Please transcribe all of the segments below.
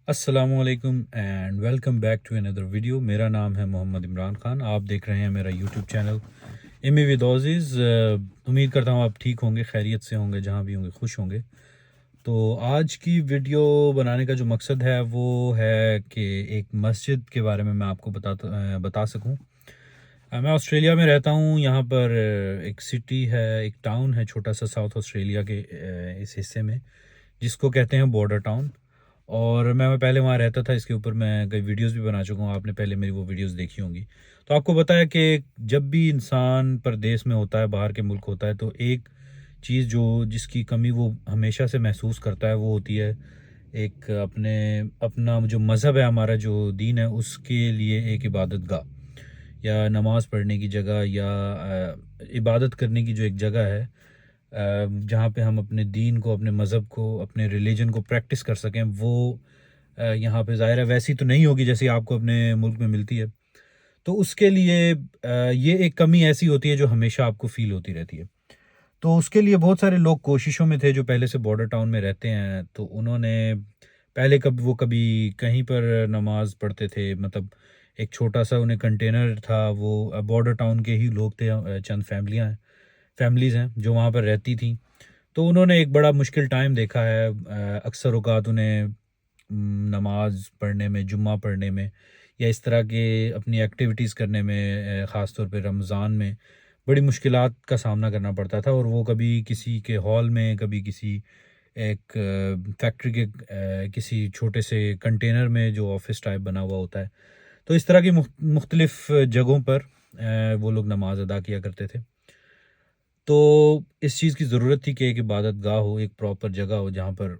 अस्सलामुअलैकुम and welcome back to another video. मेरा नाम है मोहम्मद इमरान खान। आप देख रहे हैं मेरा यूट्यूब चैनल एमी विद ऑज़ीज़। उम्मीद करता हूँ आप ठीक होंगे, खैरियत से होंगे, जहाँ भी होंगे खुश होंगे। तो आज की वीडियो बनाने का जो मकसद है वो है कि एक मस्जिद के बारे में मैं आपको बता सकूँ। मैं ऑस्ट्रेलिया में रहता हूँ। यहाँ पर एक सिटी है, एक टाउन है छोटा सा साउथ ऑस्ट्रेलिया के इस हिस्से में, जिसको कहते हैं बॉर्डर टाउन। और मैं पहले वहाँ रहता था। इसके ऊपर मैं कई वीडियोस भी बना चुका हूँ, आपने पहले मेरी वो वीडियोस देखी होंगी। तो आपको पता है कि जब भी इंसान परदेश में होता है, बाहर के मुल्क होता है, तो एक चीज़ जो जिसकी कमी वो हमेशा से महसूस करता है वो होती है एक अपना जो मज़हब है, हमारा जो दीन है, उसके लिए एक इबादत गाह या नमाज पढ़ने की जगह या इबादत करने की जो एक जगह है, जहाँ पे हम अपने दीन को, अपने मज़हब को, अपने रिलीजन को प्रैक्टिस कर सकें। वो यहाँ पे ज़ाहिर है वैसी तो नहीं होगी जैसी आपको अपने मुल्क में मिलती है। तो उसके लिए ये एक कमी ऐसी होती है जो हमेशा आपको फ़ील होती रहती है। तो उसके लिए बहुत सारे लोग कोशिशों में थे जो पहले से बॉर्डर टाउन में रहते हैं। तो उन्होंने पहले कभी कहीं पर नमाज़ पढ़ते थे, मतलब एक छोटा-सा उन्हें कंटेनर था। वो बॉर्डर टाउन के ही लोग थे, चंद फैमिलीज़ हैं जो वहाँ पर रहती थीं। तो उन्होंने एक बड़ा मुश्किल टाइम देखा है। अक्सर औक़ात उन्हें नमाज़ पढ़ने में, जुम्मा पढ़ने में या इस तरह के अपनी एक्टिविटीज़ करने में, ख़ास तौर पे रमज़ान में बड़ी मुश्किलात का सामना करना पड़ता था। और वो कभी किसी के हॉल में, कभी किसी एक फैक्ट्री के किसी छोटे से कंटेनर में जो ऑफ़िस टाइप बना हुआ होता है। तो इस तरह की मुख्तलिफ़ जगहों पर वो लोग नमाज़ अदा किया करते थे। तो इस चीज़ की ज़रूरत थी कि एक इबादत गाह हो, एक प्रॉपर जगह हो जहाँ पर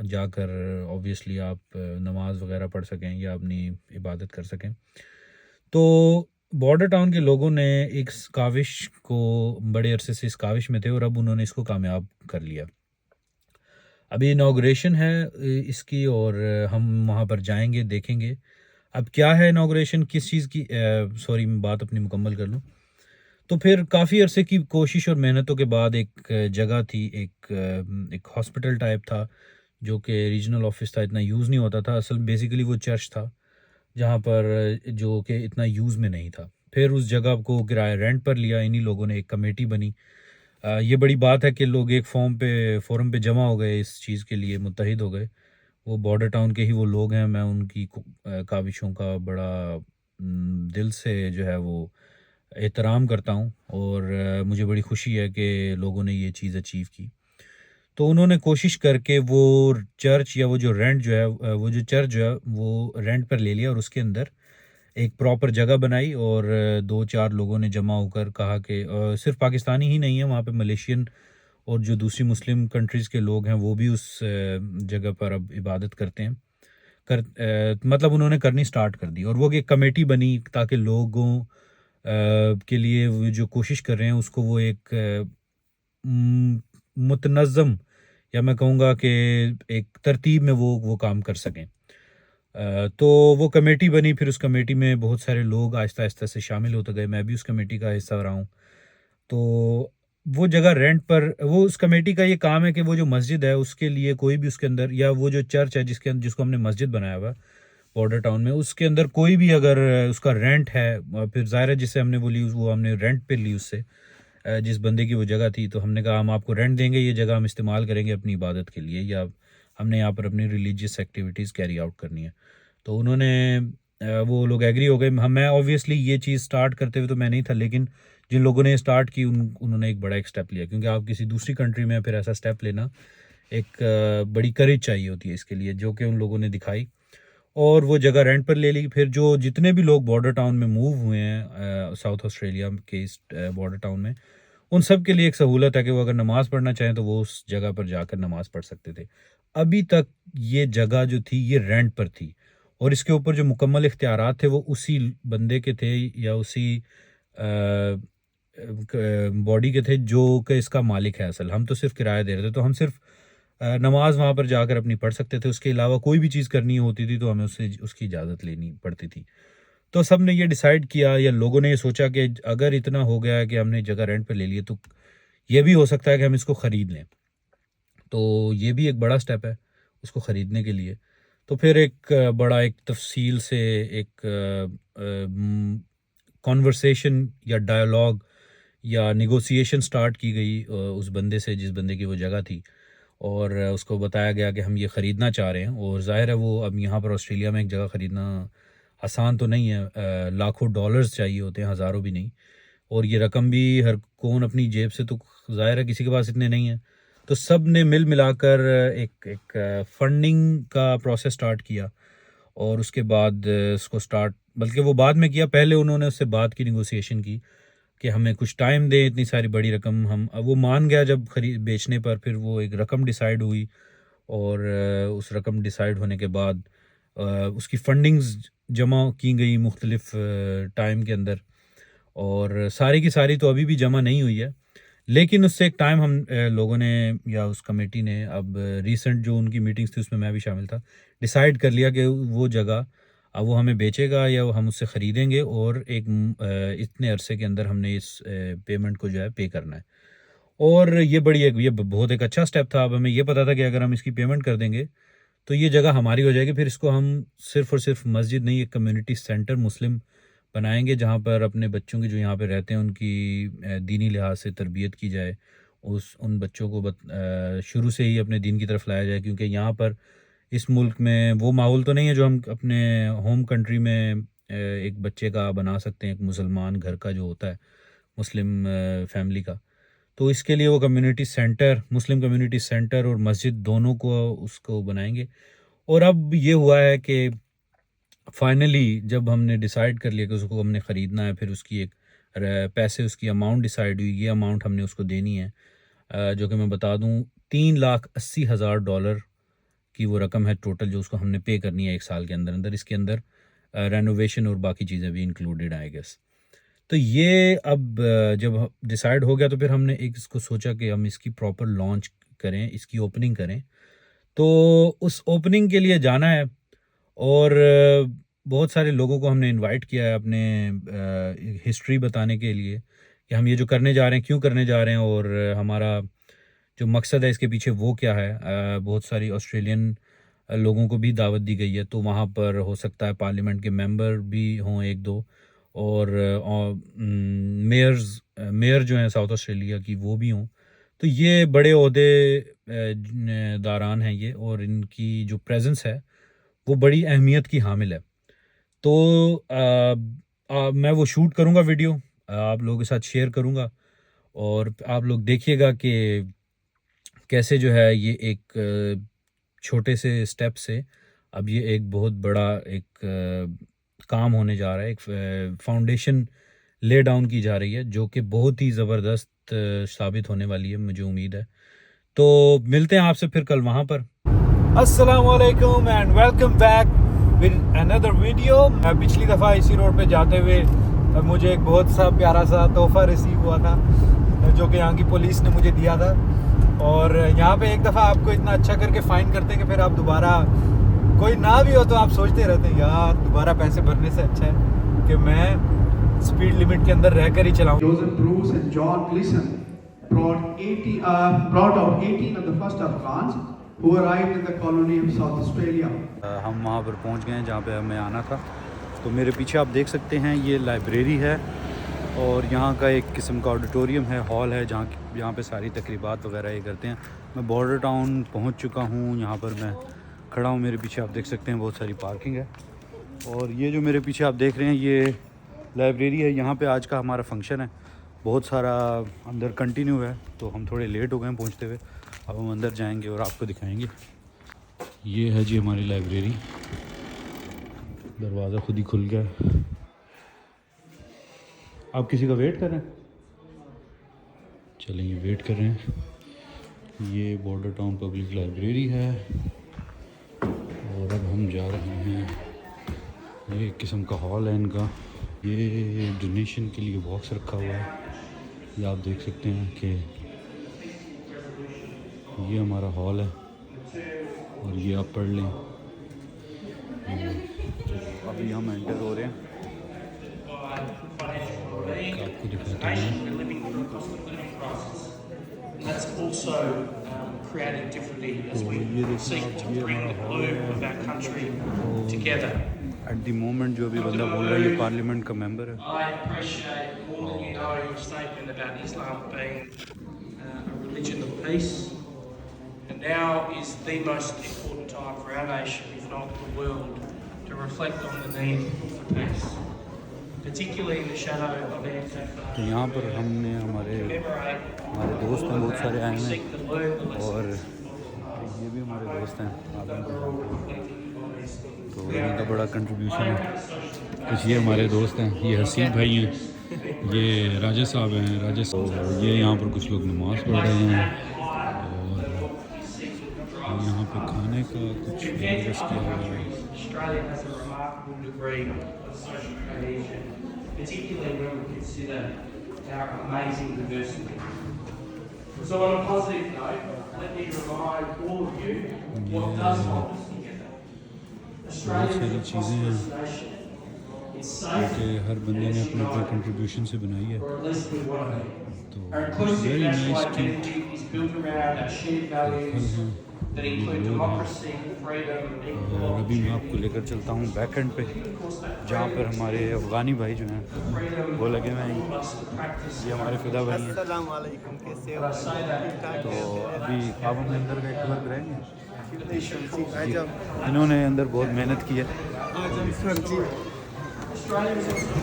जाकर ऑब्वियसली आप नमाज़ वग़ैरह पढ़ सकें या अपनी इबादत कर सकें। तो बॉर्डर टाउन के लोगों ने इस काविश को बड़े अरसे से इस काविश में थे और अब उन्होंने इसको कामयाब कर लिया। अभी इनॉग्रेशन है इसकी, और हम वहाँ पर जाएँगे, देखेंगे। अब क्या है इनॉग्रेशन, किस चीज़ की, सॉरी मैं बात अपनी मुकम्मल कर लूँ। तो फिर काफ़ी अरसे की कोशिश और मेहनतों के बाद एक जगह थी, एक हॉस्पिटल टाइप था, जो कि रीजनल ऑफिस था, इतना यूज़ नहीं होता था। असल बेसिकली वो चर्च था, जहाँ पर जो कि इतना यूज़ में नहीं था। फिर उस जगह को किराया रेंट पर लिया इन्हीं लोगों ने, एक कमेटी बनी। ये बड़ी बात है कि लोग एक फ़ोरम पे जमा हो गए, इस चीज़ के लिए मुत्तहिद हो गए। वो बॉर्डर टाउन के ही वो लोग हैं। मैं उनकी काविशों का बड़ा दिल से जो है वो एहतराम करता हूँ। और मुझे बड़ी खुशी है कि लोगों ने ये चीज़ अचीव की। तो उन्होंने कोशिश करके वो चर्च या वो जो रेंट जो है, वो जो चर्च जो है वो रेंट पर ले लिया और उसके अंदर एक प्रॉपर जगह बनाई। और 2-4 लोगों ने जमा होकर कहा कि सिर्फ़ पाकिस्तानी ही नहीं है, वहाँ पे मलेशियन और जो दूसरी मुस्लिम कंट्रीज़ के लोग हैं वो भी उस जगह पर अब इबादत करते हैं। मतलब उन्होंने करनी स्टार्ट कर दी और वो एक कमेटी बनी ताकि लोगों के लिए वो जो कोशिश कर रहे हैं उसको वो एक मुतनज़्ज़म, या मैं कहूँगा कि एक तरतीब में वो काम कर सकें। तो वो कमेटी बनी। फिर उस कमेटी में बहुत सारे लोग आहिस्ता-आहिस्ता से शामिल होते गए। मैं भी उस कमेटी का हिस्सा रहा हूँ। तो वो जगह रेंट पर, वो उस कमेटी का ये काम है कि वो जो मस्जिद है उसके लिए कोई भी उसके अंदर, या वो जो चर्च है जिसको हमने मस्जिद बनाया हुआ है बॉर्डर टाउन में, उसके अंदर कोई भी अगर उसका रेंट है, फिर ज़ाहिर है जिससे हमने वो ली वो हमने रेंट पे ली उससे, जिस बंदे की वो जगह थी। तो हमने कहा हम आपको रेंट देंगे, ये जगह हम इस्तेमाल करेंगे अपनी इबादत के लिए, या हमने यहाँ पर अपनी रिलीजियस एक्टिविटीज़ कैरी आउट करनी है। तो उन्होंने वो लोग एग्री हो गए। हम मैं ऑब्वियसली ये चीज़ स्टार्ट करते हुए तो मैं नहीं था, लेकिन जिन लोगों ने स्टार्ट की उन्होंने एक बड़ा एक स्टेप लिया, क्योंकि आप किसी दूसरी कंट्री में फिर ऐसा स्टेप लेना एक बड़ी करेज चाहिए होती है इसके लिए, जो कि उन लोगों ने दिखाई। और वो जगह रेंट पर ले ली। फिर जो जितने भी लोग बॉर्डर टाउन में मूव हुए हैं, साउथ ऑस्ट्रेलिया के इस बॉर्डर टाउन में, उन सब के लिए एक सहूलत है कि वो अगर नमाज़ पढ़ना चाहें तो वो उस जगह पर जाकर नमाज़ पढ़ सकते थे। अभी तक ये जगह जो थी ये रेंट पर थी, और इसके ऊपर जो मुकम्मल इख्तियारात थे वो उसी बंदे के थे, या उसी बॉडी के थे जो कि इसका मालिक है। असल हम तो सिर्फ किराया दे रहे थे। तो हम सिर्फ नमाज वहाँ पर जाकर अपनी पढ़ सकते थे। उसके अलावा कोई भी चीज़ करनी होती थी तो हमें उससे उसकी इजाज़त लेनी पड़ती थी। तो सब ने ये डिसाइड किया, या लोगों ने ये सोचा कि अगर इतना हो गया है कि हमने जगह रेंट पे ले ली है, तो ये भी हो सकता है कि हम इसको ख़रीद लें। तो ये भी एक बड़ा स्टेप है उसको ख़रीदने के लिए। तो फिर एक बड़ा एक तफसील से एक कॉन्वर्सेशन या डायलॉग या नेगोशिएशन स्टार्ट की गई उस बंदे से जिस बंदे की वो जगह थी, और उसको बताया गया कि हम ये ख़रीदना चाह रहे हैं। और ज़ाहिर है वो अब यहाँ पर ऑस्ट्रेलिया में एक जगह ख़रीदना आसान तो नहीं है, लाखों डॉलर्स चाहिए होते हैं, हज़ारों भी नहीं। और ये रकम भी हर कौन अपनी जेब से, तो ज़ाहिर है किसी के पास इतने नहीं हैं। तो सब ने मिल मिलाकर एक एक फंडिंग का प्रोसेस स्टार्ट किया, और उसके बाद उसको स्टार्ट, बल्कि वो बाद में किया, पहले उन्होंने उससे बात की, निगोशिएशन की कि हमें कुछ टाइम दें, इतनी सारी बड़ी रकम हम, अब वो मान गया जब खरीद बेचने पर। फिर वो एक रकम डिसाइड हुई, और उस रकम डिसाइड होने के बाद उसकी फंडिंग्स जमा की गई मुख्तलिफ टाइम के अंदर, और सारी की सारी तो अभी भी जमा नहीं हुई है। लेकिन उससे एक टाइम हम लोगों ने या उस कमेटी ने, अब रिसेंट जो उनकी मीटिंग्स थी उसमें मैं भी शामिल था, डिसाइड कर लिया कि वो जगह अब वो हमें बेचेगा या वो हम उससे ख़रीदेंगे, और एक इतने अरसे के अंदर हमने इस पेमेंट को जो है पे करना है। और ये बड़ी एक ये बहुत एक अच्छा स्टेप था। अब हमें ये पता था कि अगर हम इसकी पेमेंट कर देंगे तो ये जगह हमारी हो जाएगी। फिर इसको हम सिर्फ़ और सिर्फ मस्जिद नहीं, एक कम्युनिटी सेंटर मुस्लिम बनाएंगे, जहाँ पर अपने बच्चों की जो यहाँ पे रहते हैं उनकी दीनी लिहाज से तरबियत की जाए, उन बच्चों को शुरू से ही अपने दीन की तरफ लाया जाए। क्योंकि यहाँ पर इस मुल्क में वो माहौल तो नहीं है जो हम अपने होम कंट्री में एक बच्चे का बना सकते हैं, एक मुसलमान घर का जो होता है, मुस्लिम फैमिली का। तो इसके लिए वो community centre, Muslim community centre और मस्जिद दोनों को उसको बनाएंगे। और अब ये हुआ है कि फाइनली जब हमने डिसाइड कर लिया कि उसको हमने ख़रीदना है, फिर उसकी एक पैसे, उसकी अमाउंट डिसाइड हुई, ये अमाउंट हमने उसको देनी है, जो कि मैं बता दूं $3,80,000 की वो रकम है टोटल, जो उसको हमने पे करनी है 1 साल के अंदर अंदर। इसके अंदर रेनोवेशन और बाकी चीज़ें भी इंक्लूडेड आई गेस। तो ये अब जब डिसाइड हो गया तो फिर हमने एक इसको सोचा कि हम इसकी प्रॉपर लॉन्च करें, इसकी ओपनिंग करें। तो उस ओपनिंग के लिए जाना है, और बहुत सारे लोगों को हमने इनवाइट किया है अपने हिस्ट्री बताने के लिए कि हम ये जो करने जा रहे हैं क्यों करने जा रहे हैं, और हमारा जो मकसद है इसके पीछे वो क्या है। बहुत सारी ऑस्ट्रेलियन लोगों को भी दावत दी गई है, तो वहाँ पर हो सकता है पार्लियामेंट के मेंबर भी हों एक दो, और मेयर जो हैं साउथ ऑस्ट्रेलिया की वो भी हों। तो ये बड़े ओहदे दारान हैं ये, और इनकी जो प्रेजेंस है वो बड़ी अहमियत की हामिल है। तो मैं वो शूट करूँगा वीडियो, आप लोगों के साथ शेयर करूँगा, और आप लोग देखिएगा कि कैसे जो है ये एक छोटे से स्टेप से अब ये एक बहुत बड़ा एक काम होने जा रहा है। एक फाउंडेशन ले डाउन की जा रही है, जो कि बहुत ही ज़बरदस्त साबित होने वाली है, मुझे उम्मीद है। तो मिलते हैं आपसे फिर कल वहाँ पर। अस्सलाम वालेकुम and welcome back with another video. मैं पिछली दफ़ा इसी रोड पे जाते हुए मुझे एक बहुत सा प्यारा सा तोहफ़ा रिसीव हुआ था, जो कि यहाँ की पुलिस ने मुझे दिया था। और यहाँ पे एक दफ़ा आपको इतना अच्छा करके फ़ाइन करते हैं कि फिर आप दोबारा, कोई ना भी हो तो आप सोचते रहते हैं यार दोबारा पैसे भरने से अच्छा है कि मैं स्पीड लिमिट के अंदर रहकर ही चलाऊँ। Joseph Bruce and John Gleason brought out 18 of the first Afghans who arrived in the colony of South Australia. हम वहाँ पर पहुँच गए हैं जहाँ पे हमें आना था। तो मेरे पीछे आप देख सकते हैं ये लाइब्रेरी है, और यहाँ का एक किस्म का ऑडिटोरियम है, हॉल है, यहाँ पे सारी तकरीबात वगैरह ये करते हैं। मैं बॉर्डर टाउन पहुँच चुका हूँ, यहाँ पर मैं खड़ा हूँ। मेरे पीछे आप देख सकते हैं बहुत सारी पार्किंग है, और ये जो मेरे पीछे आप देख रहे हैं ये लाइब्रेरी है। यहाँ पे आज का हमारा फंक्शन है, बहुत सारा अंदर कंटिन्यू है, तो हम थोड़े लेट हो गए हैं पहुँचते हुए। अब हम अंदर जाएंगे और आपको दिखाएंगे। ये है जी हमारी लाइब्रेरी, दरवाज़ा खुद ही खुल गया। आप किसी का वेट कर रहे हैं? चलेंगे, वेट कर रहे हैं। ये बॉर्डर टाउन पब्लिक लाइब्रेरी है, और अब हम जा रहे हैं, ये एक किस्म का हॉल है इनका। ये डोनेशन के लिए बॉक्स रखा हुआ है, ये आप देख सकते हैं कि ये हमारा हॉल है, और ये आप पढ़ लें। अभी हम एंटर हो रहे हैं, आपको दिखाता हूँ। creating differently as we seek to bring the bloom of our country together. At the moment जो अभी बंदा बोल रहा है ये पार्लियामेंट का मेंबर है। I appreciate more than you know your statement about Islam being a religion of peace. And now is the most important time for our nation, if not the world, to reflect on the need for peace, particularly in the shadow of Antifa. तो यहाँ पर हमने हमारे दोस्त हैं बहुत सारे आए हैं और ये भी हमारे दोस्त हैं, आप इनको जानते हैं। तो इनका बड़ा कंट्रीब्यूशन है। कुछ ये हमारे दोस्त हैं, ये हसीब भाई हैं, ये राजा साहब हैं, राजा साहब ये यहाँ पर कुछ लोग नमाज़ पढ़ रहे हैं और यहाँ पे खाने का कुछ बंदोबस्त किया हुआ है। Australia has a remarkable degree of social cohesion, particularly when we consider our amazing diversity. So on a positive note, let me remind all of you what does hold us together. Australia is a prosperous nation. It's safe, कि हर बंदे ने अपने अपने contribution से बनाई है। or at least we want to be. तो Our inclusive very national nice कि identity is built around our shared values that include democracy, freedom, and equal और अभी मैं opportunity. आपको लेकर चलता हूँ बैक एंड पे, जहाँ पर हमारे अफ़गानी भाई जो हैं वो लगे हुए हैं। ये हमारे फिदा भाई हैं। अस्सलाम वालेकुम, कैसे हो? But I say that तो अभी आप हमें अंदर का एक वर्क रहेंगे। आजम इन्होंने अंदर बहुत मेहनत की है। जी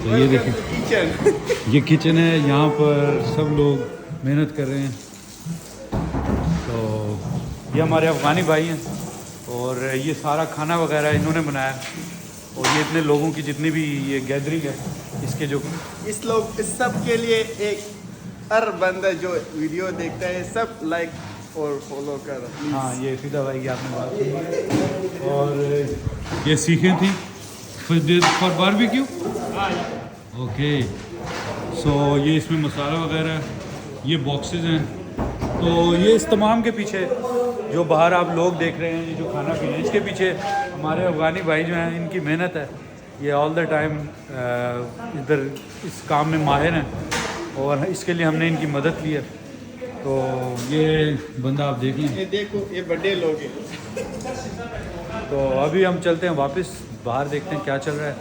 तो ये देखिए किचन ये किचन है, यहाँ पर सब लोग मेहनत कर रहे हैं। तो ये हमारे अफ़गानी भाई हैं और ये सारा खाना वगैरह इन्होंने बनाया और ये इतने लोगों की जितनी भी ये गैदरिंग है इसके जो इस लोग इस सब के लिए एक हर बंदा जो वीडियो देखता है सब लाइक और फॉलो कर। हाँ ये फिदा भाई की आपने बात की और ये सीखें थी फॉर बारबेक्यू। ओके सो ये इसमें मसाला वगैरह ये बॉक्सेस हैं। तो ये इस तमाम के पीछे जो बाहर आप लोग देख रहे हैं ये जो खाना पीना इसके पीछे हमारे अफ़गानी भाई जो हैं इनकी मेहनत है। ये ऑल द टाइम इधर इस काम में माहिर हैं और इसके लिए हमने इनकी मदद ली है। तो ये बंदा आप देख लें। ये देखो ये बड़े लोग हैं। तो अभी हम चलते हैं वापस बाहर, देखते हैं क्या चल रहा है।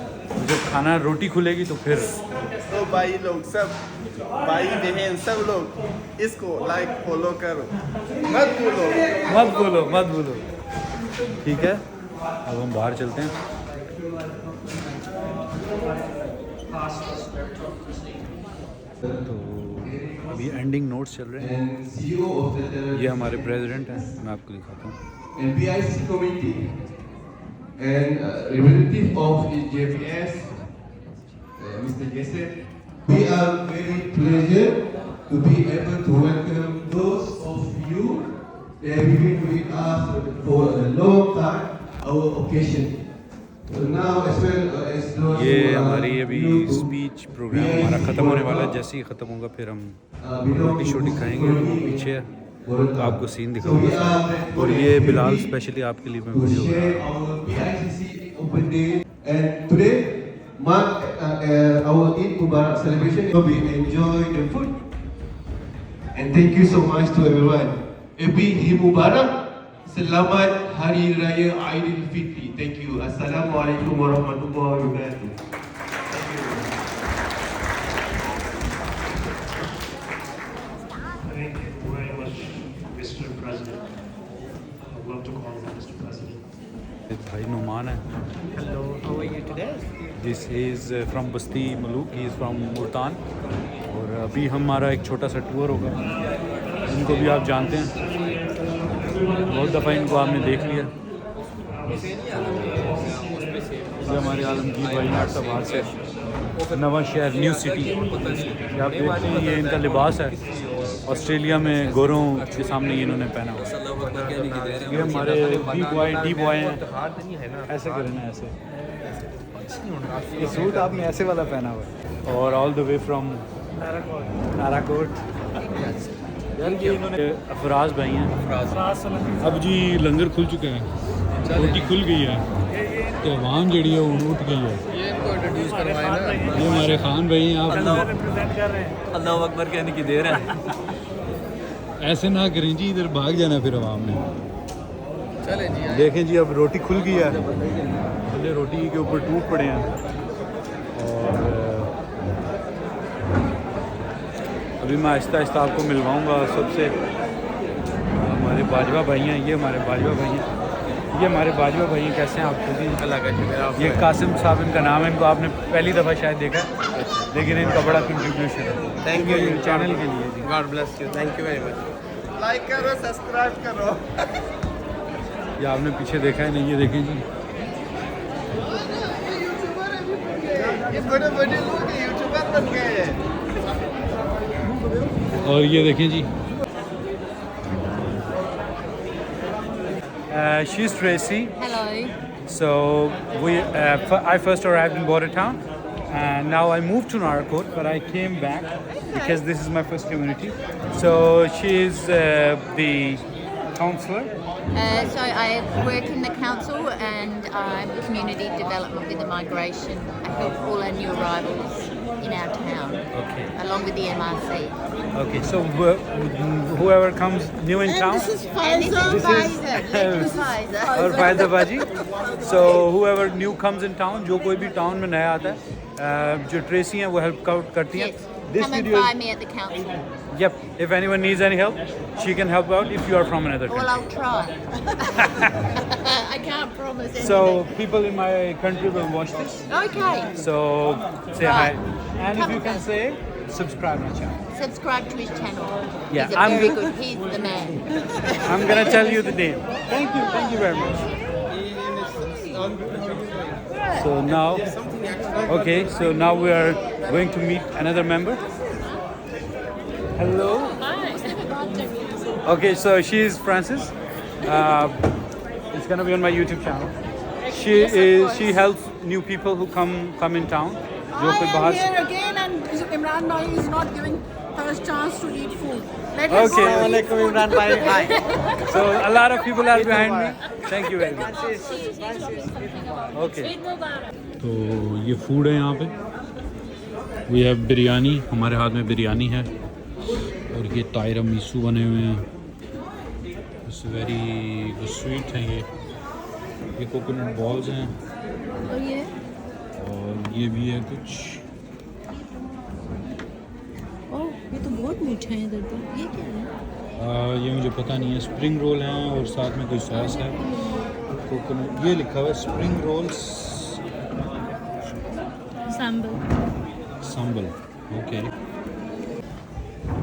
जब खाना रोटी खुलेगी तो फिर तो भाई लोग सब भाई बहन सब लोग इसको लाइक फॉलो करो, मत बोलो मत बोलो मत बोलो। ठीक है अब हम बाहर चलते हैं। तो अभी एंडिंग नोट्स चल रहे हैं। And CEO of the ये हमारे प्रेसिडेंट हैं, मैं आपको दिखाता हूँ। and BIC committee and representative of JPS, Mr. Gesset. We are very pleased to be able to welcome those of you that have been with us for a long time, our occasion. So now as well as those ये who are हमारी अभी new to speech programme हमारा ख़त्म होने वाला है। जैसे ही ख़त्म होगा फिर हम रोटी शोटी खाएंगे। वो पीछे है तो आपको सीन दिखाऊंगा। और ये बिलाल स्पेशली आपके लिए मैं to वीडियो बना share रहा हूँ। our BICC Open Day, and today mark our Eid Mubarak celebration. Hope you enjoy the food, and thank you so much to everyone. Happy Eid Mubarak. Selamat Hari Raya Aidilfitri. Thank you. Assalamualaikum warahmatullahi wabarakatuh. Thank you very much, Mr. President. I'd love to call you Mr. President. एक भाई नुमान है। Hello, how are you today? This is from Basti Malook, he is from Multan. और अभी हमारा एक छोटा सा tour होगा। इनको भी आप जानते हैं, बहुत दफ़ा इनको आपने देख लिया। ये हमारे आलमगीर भाई नाटक बाहर से नवा शहर न्यू सिटी। ये आप देखते हैं ये इनका लिबास है। ऑस्ट्रेलिया में गोरों के सामने ये इन्होंने पहना हुआ है। ये हमारे डी बॉय हैं। ऐसे करें ना, ऐसे ये सूट आपने ऐसे वाला पहना हुआ है। और ऑल द वे फ्रॉम नाराकोट। यार ये इन्होंने अफराज भाई हैं। अब जी लंगर खुल चुका है, रोटी खुल गई है, तो वाम जड़ी है वो उठ गई है। ये इनको इंट्रोड्यूस करवाए ना, ये हमारे खान भाई हैं। आप अल्लाह अकबर कहने की देर है। ऐसे ना करें जी, इधर भाग जाना फिर आवाम ने। चले जी आए। देखें जी, अब रोटी खुल गई है, पहले रोटी के ऊपर टूट पड़े हैं। और अभी मैं आहिस्ता आहिस्ता आपको मिलवाऊंगा सबसे। हमारे बाजवा भाई हैं, ये हमारे बाजवा भाई हैं, ये हमारे बाजवा भाई हैं। कैसे हैं आप? खुद ही अल्लाह का शुक्र आप। ये कासिम साहब इनका नाम है, इनको आपने पहली दफ़ा शायद देखा है, लेकिन इनका बड़ा कंट्रीब्यूशन है थैंक यू चैनल के लिए जी। God bless you, thank you very much. Like करो, सब्सक्राइब करो। ये आपने पीछे देखा है नहीं, ये देखें जी। ये बड़े बड़े लोग यूट्यूबर बन गए हैं। और ये देखें जी, she's Tracy. Hello. So I first arrived in Border Town, and now I moved to Narakot, but I came back because this is my first community. So she's the counselor. So I work in the council and I'm community development with the migration. I help all our new arrivals in our town, Okay. along with the MRC. Okay. So whoever comes new in town, And this is Pfizer. This is Pfizer. और फायदा बाजी। So whoever new comes in town, जो कोई भी town में नया आता है, जो ट्रेसी हैं वो हेल्प करती हैं। Yes. This Come and video find me at the council. Yep. If anyone needs any help, she can help out if you are from another Well, country. I'll try. I can't promise anything. So people in my country will watch this. Okay. So say Right. hi, and if you can say subscribe my channel. Subscribe to his channel. Yeah, He's a I'm very good. good. He's the man. I'm gonna tell you the name. Thank you very much. So now, okay, so now we are going to meet another member. Hello. Okay, so she is Frances. It's gonna be on my YouTube channel. She helps new people who come in town. जो I कोई am बाहर here again and Imran Bhai is not giving us chance to eat food. Let us Okay. go eat food. Imran भाई, हाय। So a lot of people are behind me. Thank you very much. Okay. तो ये food है यहाँ पे। We have biryani, हमारे हाथ में बिरयानी है, और ये तायरा मीसू बने हुए हैं। इट्स वेरी स्वीट है ये कोकोनट बॉल्स हैं, और ये भी है कुछ। ओह, ये तो बहुत मीठा है इधर तो। ये क्या है? ये मुझे पता नहीं है। स्प्रिंग रोल हैं और साथ में कोई सॉस है। कोकोनट, ये लिखा हुआ है स्प्रिंग रोल्स सांबल। ओके।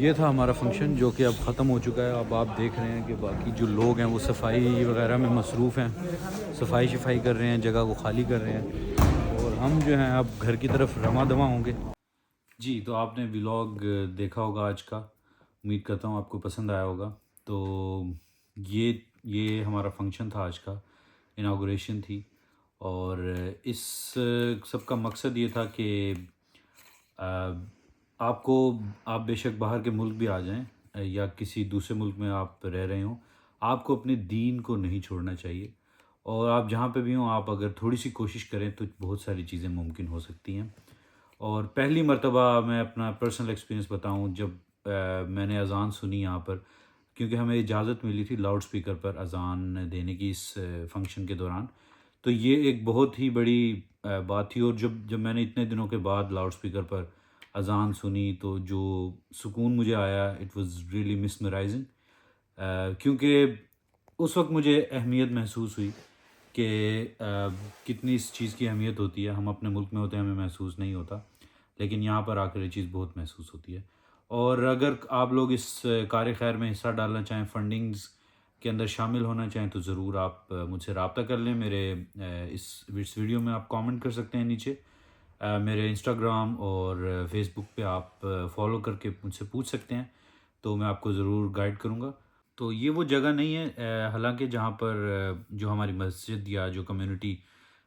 ये था हमारा फंक्शन, जो कि अब ख़त्म हो चुका है। अब आप देख रहे हैं कि बाकी जो लोग हैं वो सफाई वगैरह में मसरूफ़ हैं, सफाई शफाई कर रहे हैं, जगह को खाली कर रहे हैं, और हम जो हैं अब घर की तरफ रमा दमा होंगे जी। तो आपने व्लॉग देखा होगा आज का, उम्मीद करता हूँ आपको पसंद आया होगा। तो ये हमारा फंक्शन था आज का, इनागुरेशन थी, और इस सब का मकसद ये था कि आप बेशक बाहर के मुल्क भी आ जाएं या किसी दूसरे मुल्क में आप रह रहे हों, आपको अपने दीन को नहीं छोड़ना चाहिए, और आप जहाँ पे भी हों, आप अगर थोड़ी सी कोशिश करें तो बहुत सारी चीज़ें मुमकिन हो सकती हैं। और पहली मर्तबा मैं अपना पर्सनल एक्सपीरियंस बताऊं, जब मैंने अज़ान सुनी यहाँ पर, क्योंकि हमें इजाज़त मिली थी लाउड स्पीकर पर अज़ान देने की इस फंक्शन के दौरान, तो ये एक बहुत ही बड़ी बात थी। और जब मैंने इतने दिनों के बाद लाउड स्पीकर पर अज़ान सुनी, तो जो सुकून मुझे आया, इट वाज़ रियली मिसमराइजिंग, क्योंकि उस वक्त मुझे अहमियत महसूस हुई कि कितनी इस चीज़ की अहमियत होती है। हम अपने मुल्क में होते हैं, हमें महसूस नहीं होता, लेकिन यहाँ पर आकर ये चीज़ बहुत महसूस होती है। और अगर आप लोग इस कार खैर में हिस्सा डालना चाहें, फंडिंग्स के अंदर शामिल होना चाहें तो ज़रूर आप मुझसे रब्ता कर लें। मेरे इस वीडियो में आप कमेंट कर सकते हैं नीचे। मेरे इंस्टाग्राम और फेसबुक पे आप फॉलो करके मुझसे पूछ सकते हैं, तो मैं आपको ज़रूर गाइड करूँगा। तो ये वो जगह नहीं है, हालांकि जहाँ पर जो हमारी मस्जिद या जो कम्युनिटी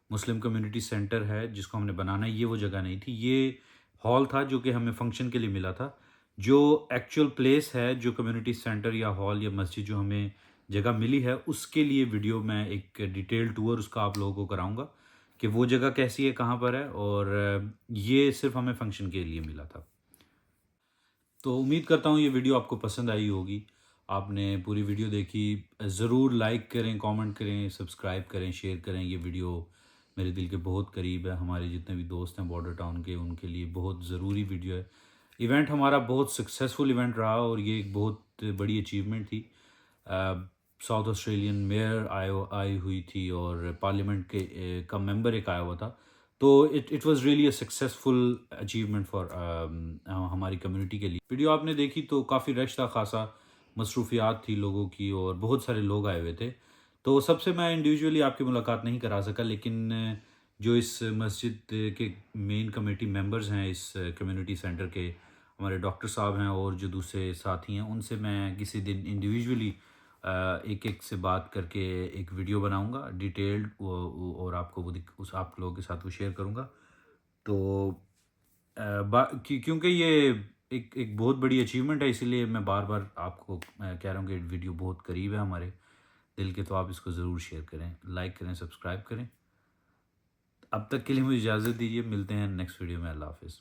मुस्लिम कम्युनिटी सेंटर है जिसको हमने बनाना है, ये वो जगह नहीं थी। ये हॉल था जो कि हमें फंक्शन के लिए मिला था। जो एक्चुअल प्लेस है, जो कम्युनिटी सेंटर या हॉल या मस्जिद जो हमें जगह मिली है, उसके लिए वीडियो मैं एक डिटेल टूर उसका आप लोगों को कराऊंगा कि वो जगह कैसी है, कहाँ पर है, और ये सिर्फ हमें फंक्शन के लिए मिला था। तो उम्मीद करता हूँ ये वीडियो आपको पसंद आई होगी। आपने पूरी वीडियो देखी, ज़रूर लाइक करें, कमेंट करें, सब्सक्राइब करें, शेयर करें। ये वीडियो मेरे दिल के बहुत करीब है। हमारे जितने भी दोस्त हैं बॉर्डर टाउन के, उनके लिए बहुत ज़रूरी वीडियो है। इवेंट हमारा बहुत सक्सेसफुल इवेंट रहा और ये एक बहुत बड़ी अचीवमेंट थी। साउथ ऑस्ट्रेलियन मेयर आई हुई थी और पार्लियामेंट के का मेंबर एक आया हुआ था। तो it was really a successful achievement for हमारी कम्युनिटी के लिए। वीडियो आपने देखी तो काफ़ी रश था, खासा मसरूफियात थी लोगों की और बहुत सारे लोग आए हुए थे। तो सबसे मैं इंडिविजुअली आपकी मुलाकात नहीं करा सका, लेकिन जो इस मस्जिद के मेन कमेटी मेंबर्स हैं, इस कम्युनिटी सेंटर के हमारे डॉक्टर साहब हैं और जो दूसरे साथी हैं, उनसे मैं किसी दिन इंडिविजुअली एक एक से बात करके एक वीडियो बनाऊंगा डिटेल्ड, और आपको वो उस आप लोगों के साथ वो शेयर करूंगा। तो क्योंकि ये एक बहुत बड़ी अचीवमेंट है, इसीलिए मैं बार बार आपको कह रहा हूँ कि वीडियो बहुत करीब है हमारे दिल के। तो आप इसको ज़रूर शेयर करें, लाइक करें, सब्सक्राइब करें। अब तक के लिए मुझे इजाज़त दीजिए, मिलते हैं नेक्स्ट वीडियो में। अल्लाह हाफिज़।